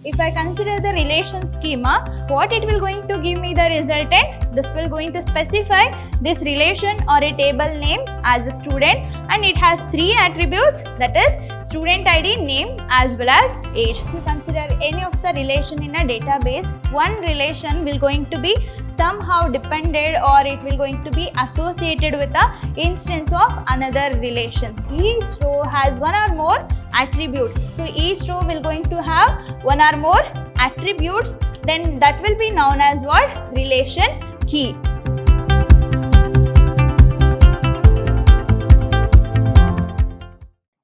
If I consider the relation schema, what it will going to give me the resultant? This will going to specify this relation or a table name as a student, and it has 3 attributes, that is student ID, name as well as age. If you consider any of the relation in a database, one relation will going to be somehow dependent or it will going to be associated with the instance of another relation. Each row has one or more attributes. So each row will going to have one or more attributes, then that will be known as what? Relation key.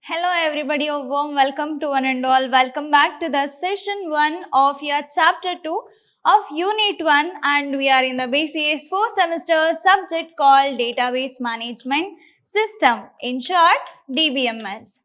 Hello everybody, a warm welcome to one and all. Welcome back to the session 1 of your chapter 2 of unit 1, and we are in the B.C.A's 4th semester subject called Database Management System, in short DBMS.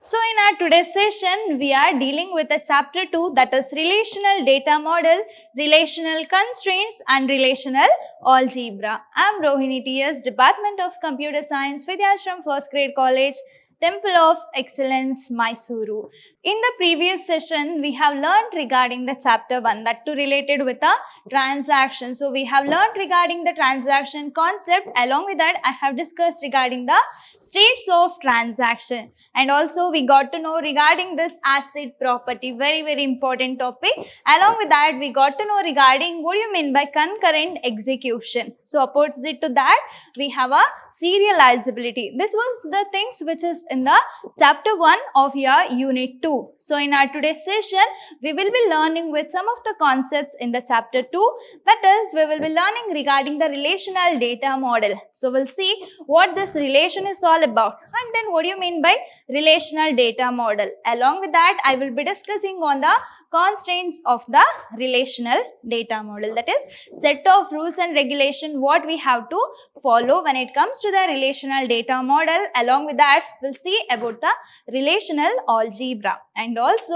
So in our today's session, we are dealing with a chapter 2, that is Relational Data Model, Relational Constraints and Relational Algebra. I am Rohini T.S., Department of Computer Science, Vidhyaashram, 1st grade college, Temple of Excellence, MYSURU. In the previous session, we have learned regarding the chapter 1, that too related with the transaction. So we have learned regarding the transaction concept. Along with that, I have discussed regarding the states of transaction, and also we got to know regarding this asset property, very important topic. Along with that, we got to know regarding what do you mean by concurrent execution. So opposite to that, we have a serializability. This was the things which is in the chapter 1 of your unit 2. So in our today's session, we will be learning with some of the concepts in the chapter 2. That is, we will be learning regarding the relational data model. So we'll see what this relation is all about, and then what do you mean by relational data model. Along with that, I will be discussing on the constraints of the relational data model, that is set of rules and regulation what we have to follow when it comes to the relational data model. Along with that, we'll see about the relational algebra, and also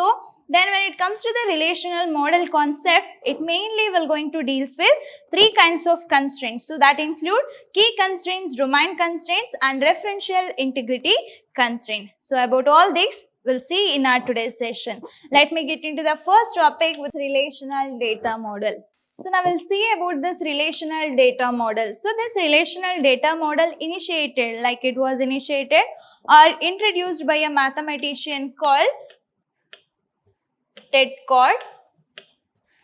then when it comes to the relational model concept, it mainly will going to deals with 3 kinds of constraints. So that include key constraints, domain constraints and referential integrity constraint. So about all these, we'll see in our today's session. Let me get into the first topic with relational data model. So now we'll see about this relational data model. So this relational data model initiated, like it was initiated or introduced by a mathematician called Ted.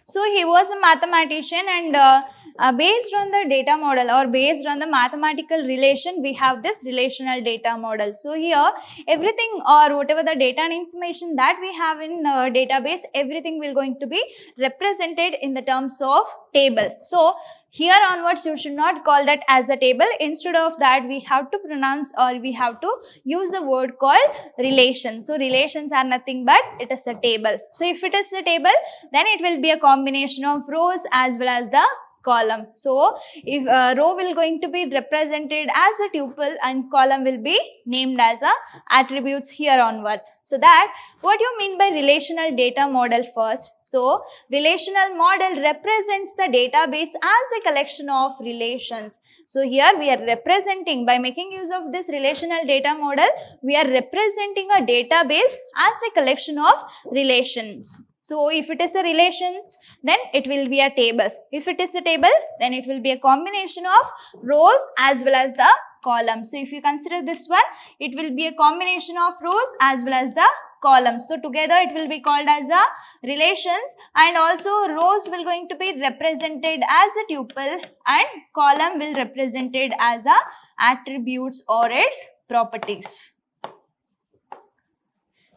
So he was a mathematician, and based on the data model or based on the mathematical relation, we have this relational data model. So here everything or whatever the data and information that we have in database, everything will going to be represented in the terms of table. So here onwards, you should not call that as a table. Instead of that, we have to pronounce or we have to use the word called relations. So relations are nothing but it is a table. So if it is a table, then it will be a combination of rows as well as the column. So if row will going to be represented as a tuple and column will be named as a attributes here onwards. So that what you mean by relational data model first. So relational model represents the database as a collection of relations. So here we are representing, by making use of this relational data model, we are representing a database as a collection of relations. So if it is a relations, then it will be a tables. If it is a table, then it will be a combination of rows as well as the columns. So if you consider this one, it will be a combination of rows as well as the columns. So together it will be called as a relations, and also rows will going to be represented as a tuple and column will represented as a attributes or its properties.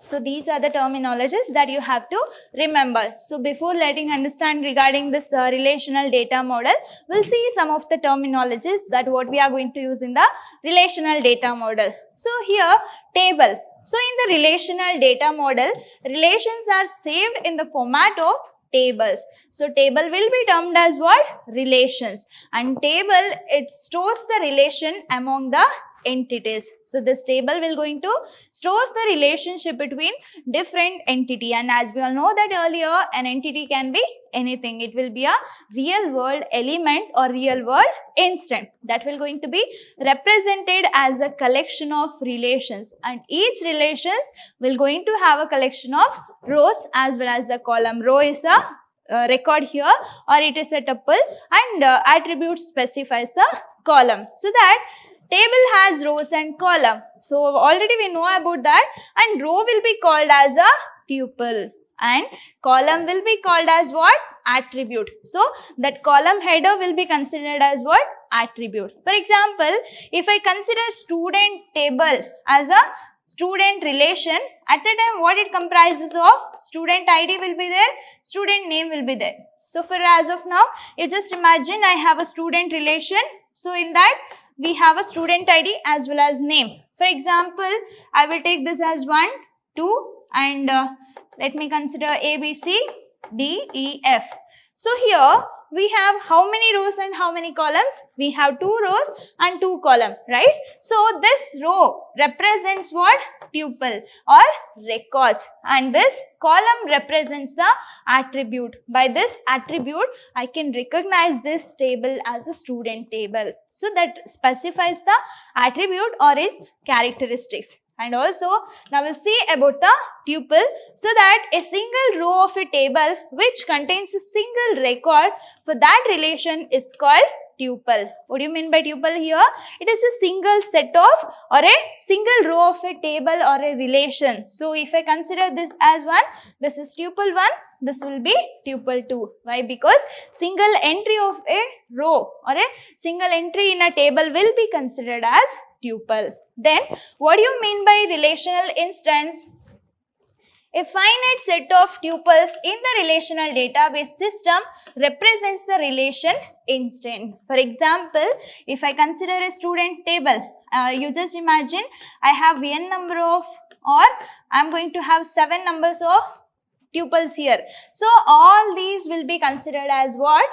So these are the terminologies that you have to remember. So before letting understand regarding this relational data model, we'll see some of the terminologies that what we are going to use in the relational data model. So here table. So in the relational data model, relations are saved in the format of tables. So table will be termed as what? Relations. And table, it stores the relation among the entities. So this table will going to store the relationship between different entity, and as we all know that earlier, an entity can be anything. It will be a real world element or real world instant that will going to be represented as a collection of relations, and each relations will going to have a collection of rows as well as the column. Row is a record here, or it is a tuple, and attribute specifies the column. So that table has rows and column. So already we know about that, and row will be called as a tuple and column will be called as what? Attribute. So that column header will be considered as what? Attribute. For example, if I consider student table as a student relation, at the time what it comprises of? Student ID will be there, student name will be there. So for as of now, you just imagine I have a student relation. So in that we have a student ID as well as name. For example, I will take this as 1, 2 and let me consider A, B, C, D, E, F. So here we have how many rows and how many columns? We have 2 rows and 2 columns, right? So this row represents what? Tuple or records, and this column represents the attribute. By this attribute, I can recognize this table as a student table. So that specifies the attribute or its characteristics. And also, now we'll see about the tuple. So that a single row of a table which contains a single record for that relation is called tuple. What do you mean by tuple here? It is a single set of or a single row of a table or a relation. So if I consider this as 1, this is tuple 1, this will be tuple 2. Why? Because single entry of a row or a single entry in a table will be considered as tuple. Then what do you mean by relational instance? A finite set of tuples in the relational database system represents the relation instant. For example, if I consider a student table, you just imagine I have n number of, or I am going to have 7 numbers of tuples here. So all these will be considered as what?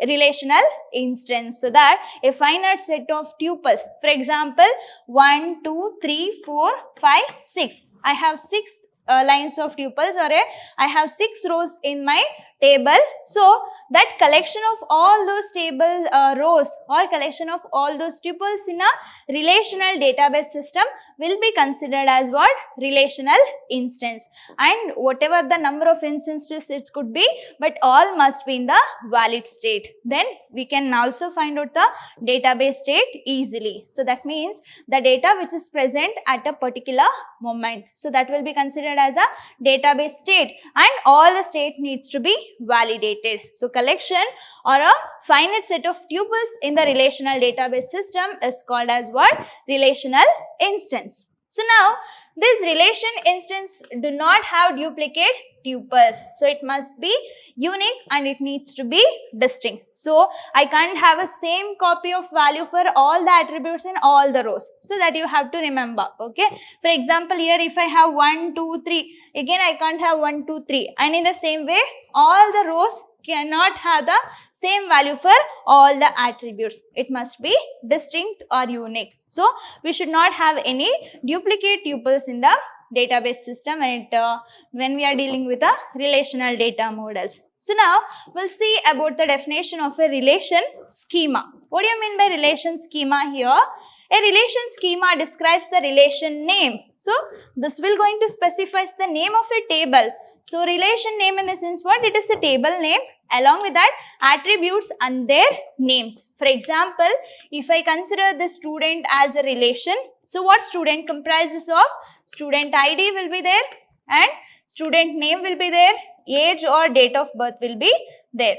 Relational instance. So that a finite set of tuples, for example 1, 2, 3, 4, 5, 6. I have 6 lines of tuples, or I have 6 rows in my table. So that collection of all those table rows or collection of all those tuples in a relational database system will be considered as what? Relational instance. And whatever the number of instances it could be, but all must be in the valid state. Then we can also find out the database state easily. So that means the data which is present at a particular moment. So that will be considered as a database state, and all the state needs to be validated. So collection or a finite set of tuples in the relational database system is called as what? Relational instance. So now this relation instance do not have duplicate tuples. So it must be unique and it needs to be distinct. So I can't have a same copy of value for all the attributes in all the rows. So that you have to remember. Okay. For example, here if I have 1, 2, 3, again I can't have 1, 2, 3. And in the same way, all the rows cannot have the same value for all the attributes. It must be distinct or unique. So we should not have any duplicate tuples in the database system when we are dealing with the relational data models. So now we'll see about the definition of a relation schema. What do you mean by relation schema here? A relation schema describes the relation name. So this will going to specify the name of a table. So relation name in the sense what? It is a table name, along with that attributes and their names. For example, if I consider the student as a relation, so what student comprises of? Student ID will be there and student name will be there, age or date of birth will be there.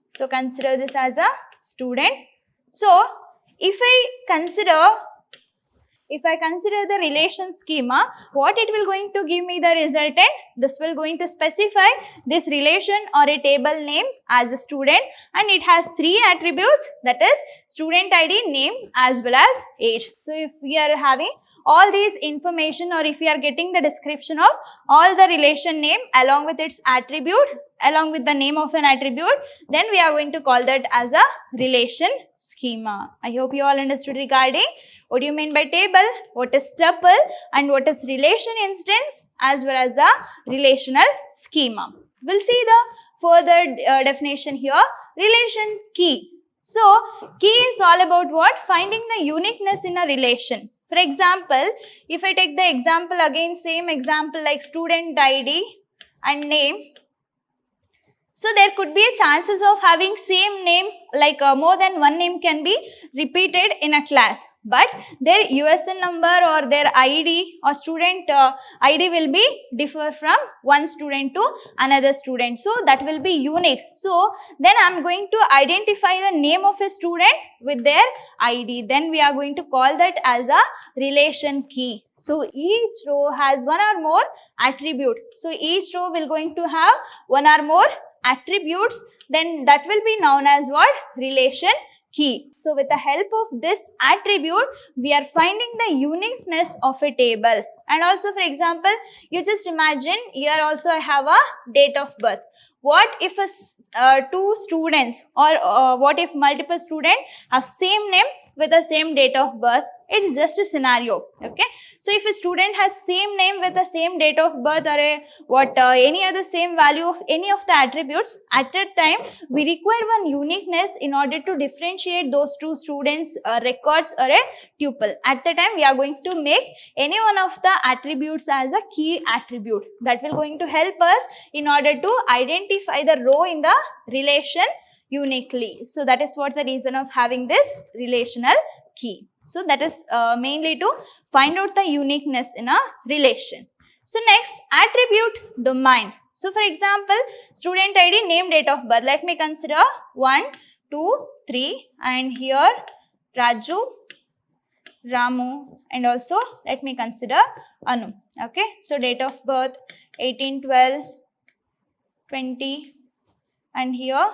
So consider this as a student. So if I consider the relation schema, what it will going to give me the resultant? This will going to specify this relation or a table name as a student, and it has 3 attributes, that is student ID, name as well as age. So if we are having all these information, or if we are getting the description of all the relation name along with its attribute, along with the name of an attribute, then we are going to call that as a relation schema. I hope you all understood regarding what do you mean by table, what is tuple, and what is relation instance, as well as the relational schema. We'll see the further definition here. Relation key. So, key is all about what? Finding the uniqueness in a relation. For example, if I take the example again, same example like student ID and name. So, there could be chances of having same name, like more than one name can be repeated in a class. But their USN number or their ID or student ID will be differ from one student to another student. So, that will be unique. So, then I am going to identify the name of a student with their ID. Then we are going to call that as a relation key. So, each row has one or more attribute. So, each row will going to have one or more attributes, then that will be known as what? Relation key. So, with the help of this attribute, we are finding the uniqueness of a table. And also, for example, you just imagine here also I have a date of birth. What if two students or what if multiple students have same name with the same date of birth? It is just a scenario, okay? So, if a student has same name with the same date of birth or any other same value of any of the attributes, at that time we require one uniqueness in order to differentiate those two students' records or a tuple. At the time we are going to make any one of the attributes as a key attribute. That will going to help us in order to identify the row in the relation uniquely. So, that is what the reason of having this relational key. So, that is mainly to find out the uniqueness in a relation. So, next, attribute domain. So, for example, student ID, name, date of birth. Let me consider 1, 2, 3 and here Raju, Ramu and also let me consider Anu. Okay. So, date of birth 18, 12, 20 and here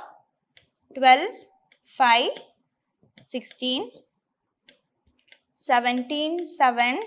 12, 5, 16, 17, 7,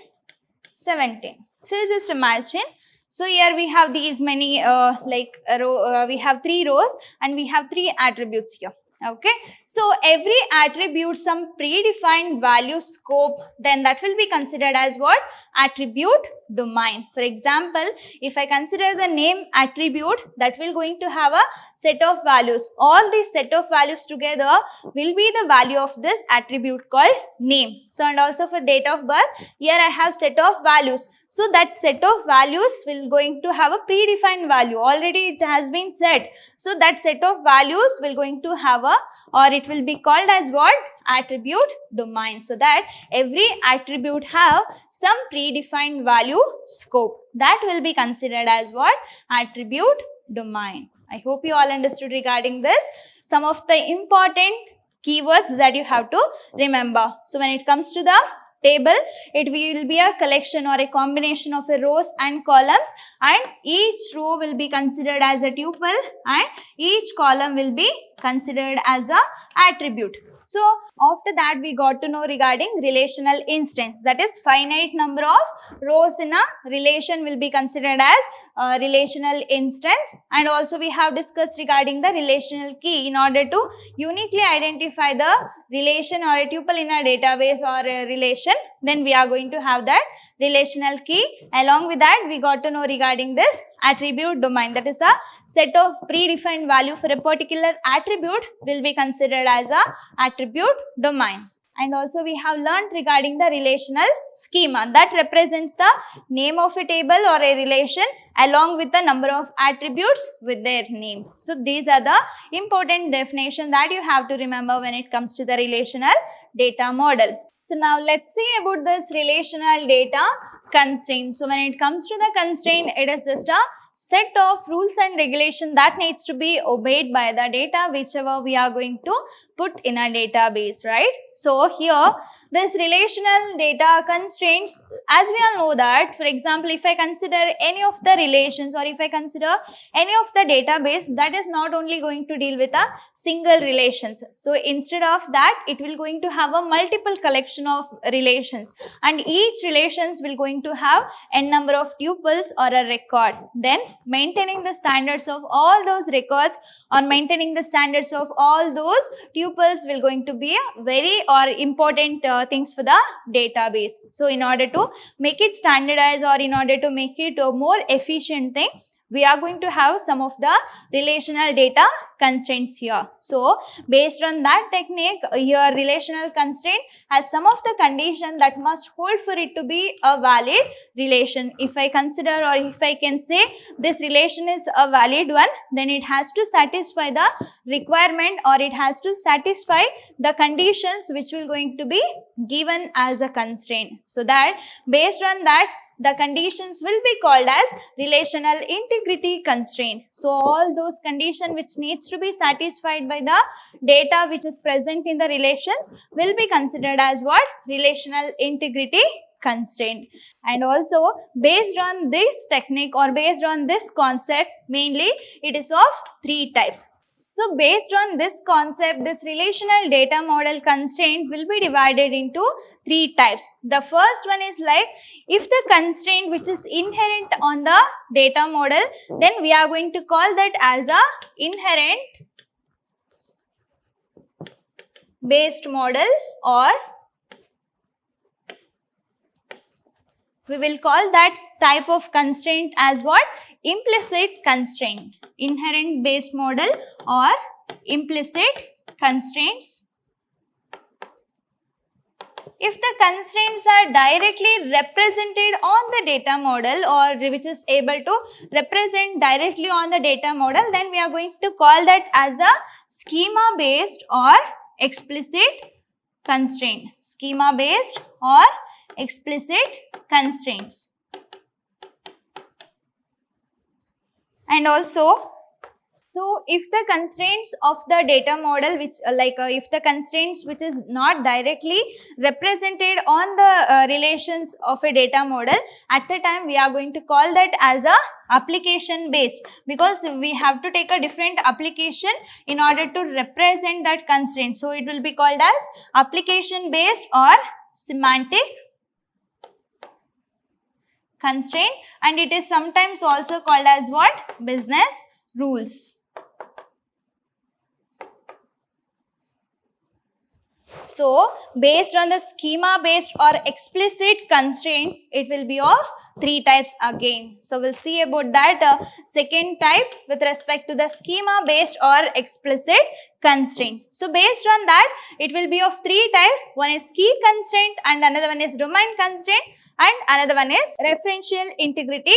17. So, you just imagine. So, here we have these many we have 3 rows and we have 3 attributes here. Okay. So, every attribute some predefined value scope, then that will be considered as what? Attribute domain. For example, if I consider the name attribute, that will going to have a set of values. All these set of values together will be the value of this attribute called name. So, and also for date of birth, here I have set of values. So, that set of values will going to have a predefined value. Already it has been set. So, that set of values will going to have a, or it will be called as what? Attribute domain. So, that every attribute have some predefined value scope. That will be considered as what? Attribute domain. I hope you all understood regarding this. Some of the important keywords that you have to remember. So, when it comes to the table, it will be a collection or a combination of rows and columns, and each row will be considered as a tuple and each column will be considered as a attribute. So, after that we got to know regarding relational instance, that is finite number of rows in a relation will be considered as a relational instance, and also we have discussed regarding the relational key. In order to uniquely identify the relation or a tuple in a database or a relation, then we are going to have that relational key. Along with that, we got to know regarding this attribute domain, that is a set of predefined value for a particular attribute will be considered as a attribute domain. And also we have learnt regarding the relational schema, that represents the name of a table or a relation along with the number of attributes with their name. So, these are the important definition that you have to remember when it comes to the relational data model. So, now let's see about this relational data constraint. So, when it comes to the constraint, it is just a set of rules and regulation that needs to be obeyed by the data whichever we are going to put in a database, right? So, here this relational data constraints, as we all know that, for example, if I consider any of the relations or if I consider any of the database, that is not only going to deal with a single relations. So instead of that, it will going to have a multiple collection of relations, and each relations will going to have n number of tuples or a record. Then maintaining the standards of all those records or maintaining the standards of all those tuples will going to be a very important things for the database. So in order to make it standardized or in order to make it a more efficient thing, we are going to have some of the relational data constraints here. So based on that technique, your relational constraint has some of the conditions that must hold for it to be a valid relation. If I consider or if I can say this relation is a valid one, then it has to satisfy the requirement or it has to satisfy the conditions which will going to be given as a constraint. So that based on that, the conditions will be called as relational integrity constraint. So all those conditions which needs to be satisfied by the data which is present in the relations will be considered as what? Relational integrity constraint. And also based on this technique or based on this concept, mainly it is of three types. So based on this concept, this relational data model constraint will be divided into three types. The first one is like, if the constraint which is inherent on the data model, then we are going to call that as a inherent based model, or we will call that type of constraint as what? Implicit constraint. Inherent based model or implicit constraints. If the constraints are directly represented on the data model or which is able to represent directly on the data model, then we are going to call that as a schema based or explicit constraint. Schema based or explicit constraints. And also, so if the constraints of the data model which if the constraints which is not directly represented on the relations of a data model, at the time we are going to call that as a application based, because we have to take a different application in order to represent that constraint. So it will be called as application based or semantic constraint, and it is sometimes also called as what? Business rules. So based on the schema based or explicit constraint, it will be of three types again. So we'll see about that second type with respect to the schema based or explicit constraint. So based on that, it will be of three types. One is key constraint, and another one is domain constraint, and another one is referential integrity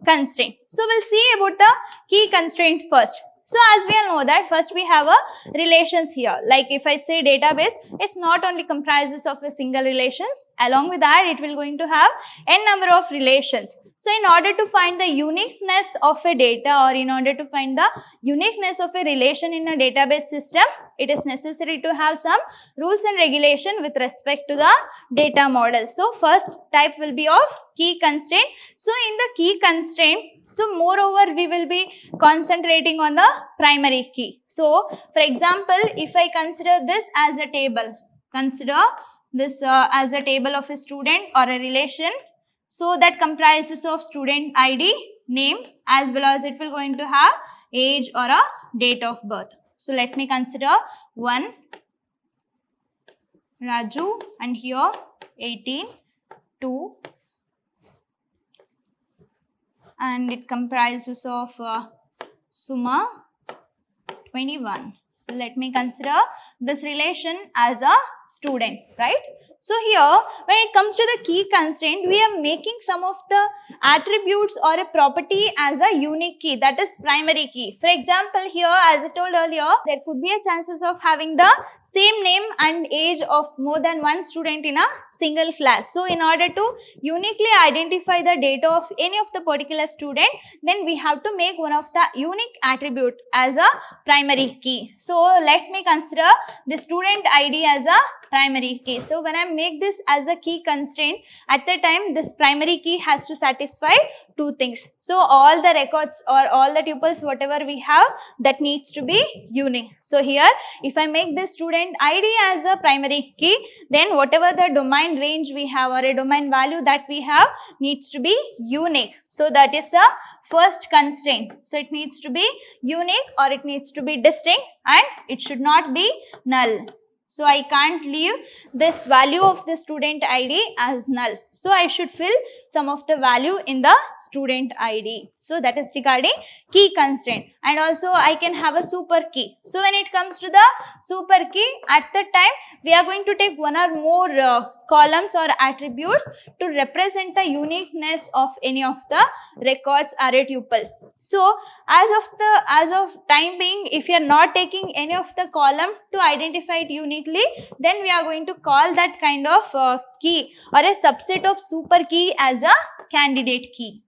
constraint. So we'll see about the key constraint first. So as we all know that, first we have a relations here. Like if I say database, it's not only comprises of a single relations. Along with that, it will going to have n number of relations. So in order to find the uniqueness of a data or in order to find the uniqueness of a relation in a database system, it is necessary to have some rules and regulation with respect to the data model. So first type will be of key constraint. So in the key constraint, so moreover we will be concentrating on the primary key. So for example, if I consider this as a table, consider this as a table of a student or a relation. So that comprises of student ID, name, as well as it will going to have age or a date of birth. So let me consider 1 Raju and here 18, 2, and it comprises of Suma 21. Let me consider this relation as a student, right? So here, when it comes to the key constraint, we are making some of the attributes or a property as a unique key, that is primary key. For example, here as I told earlier, there could be a chances of having the same name and age of more than one student in a single class. So in order to uniquely identify the data of any of the particular student, then we have to make one of the unique attribute as a primary key. So let me consider the student ID as a primary key. So when I make this as a key constraint, at the time this primary key has to satisfy two things. So all the records or all the tuples whatever we have, that needs to be unique. So here if I make this student ID as a primary key, then whatever the domain range we have or a domain value that we have needs to be unique. So that is the first constraint. So it needs to be unique or it needs to be distinct and it should not be null. So I can't leave this value of the student ID as null. So I should fill some of the value in the student ID. So that is regarding key constraint. And also I can have a super key. So when it comes to the super key, at the time we are going to take one or more columns or attributes to represent the uniqueness of any of the records or a tuple. So as of time being, if you are not taking any of the column to identify it uniquely, then we are going to call that kind of key or a subset of super key as a candidate key.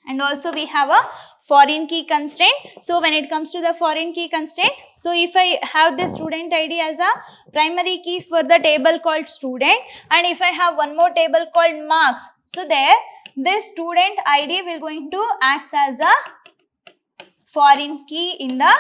And also we have a foreign key constraint. So when it comes to the foreign key constraint, so if I have the student ID as a primary key for the table called student, and if I have one more table called marks, so there this student ID will going to act as a foreign key in the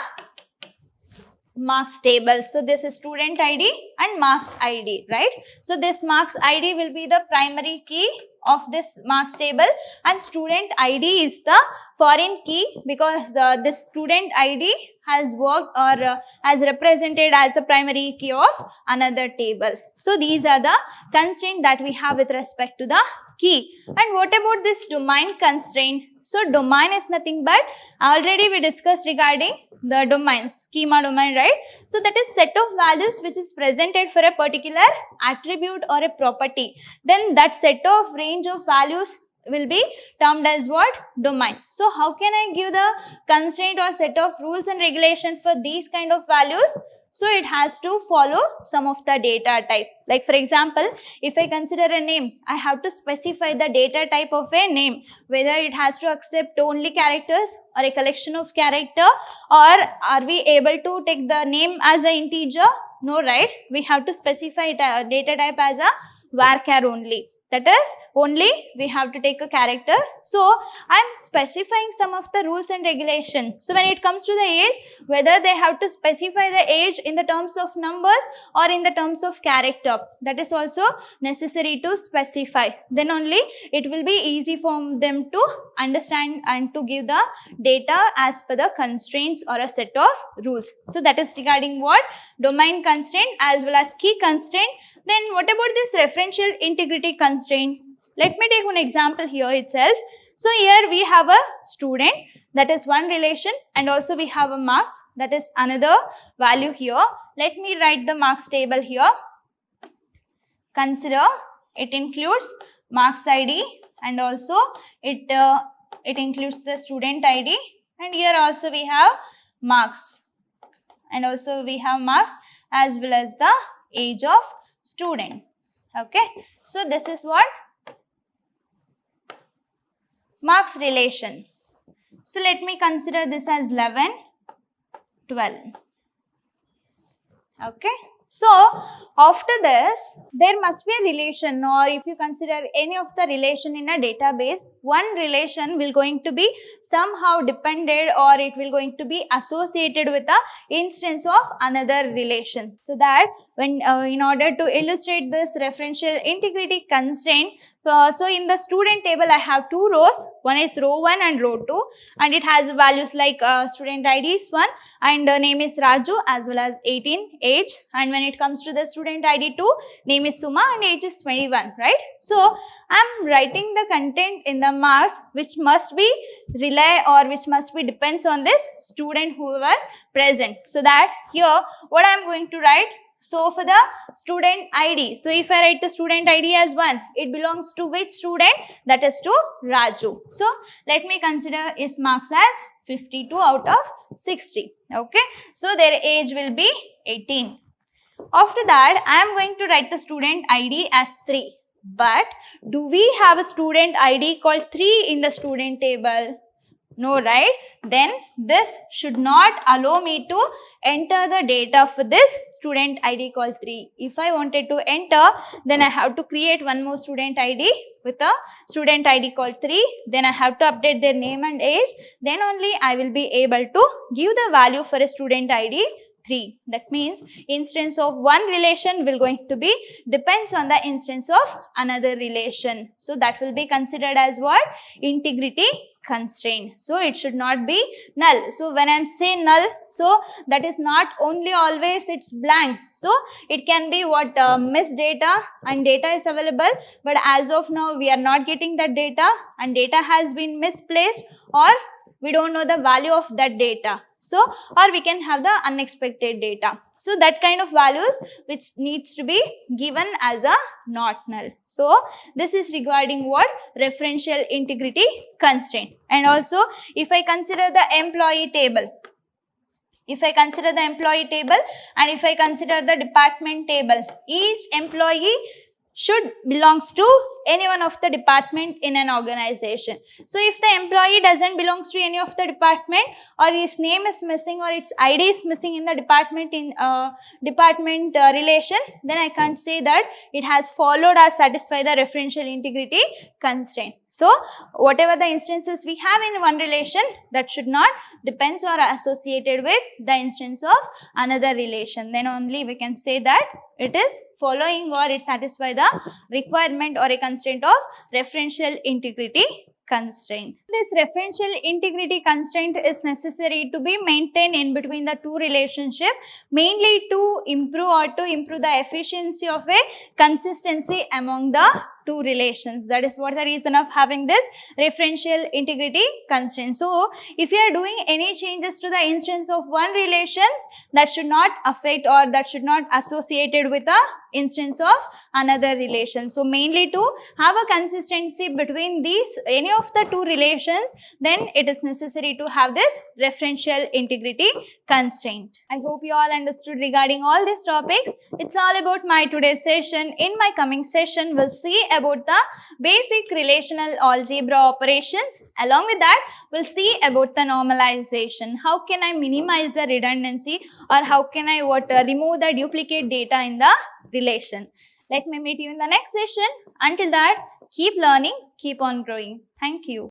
marks table. So this is student ID and marks ID, right? So this marks ID will be the primary key of this marks table and student ID is the foreign key because this student ID has worked or has represented as a primary key of another table. So these are the constraints that we have with respect to the key. And what about this domain constraint? So domain is nothing but already we discussed regarding the domain, schema domain, right? So that is set of values which is presented for a particular attribute or a property. Then that set of range of values will be termed as what? Domain. So how can I give the constraint or set of rules and regulations for these kind of values? So it has to follow some of the data type. Like for example, if I consider a name, I have to specify the data type of a name, whether it has to accept only characters or a collection of character, or are we able to take the name as an integer? No, right? We have to specify the data type as a varchar only. That is, only we have to take a character. So I am specifying some of the rules and regulations. So when it comes to the age, whether they have to specify the age in the terms of numbers or in the terms of character, that is also necessary to specify. Then only it will be easy for them to understand and to give the data as per the constraints or a set of rules. So that is regarding what? Domain constraint as well as key constraint. Then what about this referential integrity constraint? Let me take one example here itself. So here we have a student, that is one relation, and also we have a marks, that is another value here. Let me write the marks table here. Consider it includes marks ID and also it includes the student ID, and here also we have marks and also we have marks as well as the age of student. Okay, so this is what? Marks relation. So let me consider this as 11, 12. Okay. So after this, there must be a relation, or if you consider any of the relation in a database, one relation will going to be somehow dependent or it will going to be associated with the instance of another relation. So that when in order to illustrate this referential integrity constraint, so in the student table I have two rows, one is row 1 and row 2, and it has values like student ID is 1 and name is Raju as well as 18 age, and when it comes to the student ID 2, name is Suma and age is 21, right? So I am writing the content in the marks which must be rely or which must be depends on this student whoever present. So that here what I am going to write, so for the student ID, so if I write the student ID as 1, it belongs to which student? That is to Raju. So let me consider his marks as 52 out of 60. Okay, so their age will be 18. After that, I am going to write the student ID as 3. But do we have a student ID called 3 in the student table? No, right? Then this should not allow me to enter the data for this student ID called 3. If I wanted to enter, then I have to create one more student ID with a student ID called 3. Then I have to update their name and age. Then only I will be able to give the value for a student ID 3. That means instance of one relation will going to be depends on the instance of another relation. So that will be considered as what? Integrity constraint. So it should not be null. So when I'm saying null, so that is not only always it's blank. So it can be what missed data and data is available, but as of now we are not getting that data and data has been misplaced, or we don't know the value of that data. So, or we can have the unexpected data. So, that kind of values which needs to be given as a not null. So, this is regarding what? Referential integrity constraint. And also, if I consider the employee table, and if I consider the department table, each employee should belongs to any one of the department in an organization. So if the employee doesn't belongs to any of the department, or his name is missing, or its ID is missing in the department relation, then I can't say that it has followed or satisfied the referential integrity constraint. So whatever the instances we have in one relation, that should not depends or associated with the instance of another relation. Then only we can say that it is following or it satisfies the requirement or a constraint of referential integrity constraint. This referential integrity constraint is necessary to be maintained in between the two relationships, mainly to improve the efficiency of a consistency among the two relations. That is what the reason of having this referential integrity constraint. So if you are doing any changes to the instance of one relations, that should not affect or that should not associated with the instance of another relation. So mainly to have a consistency between these any of the two relations, then it is necessary to have this referential integrity constraint. I hope you all understood regarding all these topics. It's all about my today's session. In my coming session, we'll see about the basic relational algebra operations. Along with that, we'll see about the normalization. How can I minimize the redundancy, or how can I remove the duplicate data in the relation. Let me meet you in the next session. Until that, keep learning, keep on growing. Thank you.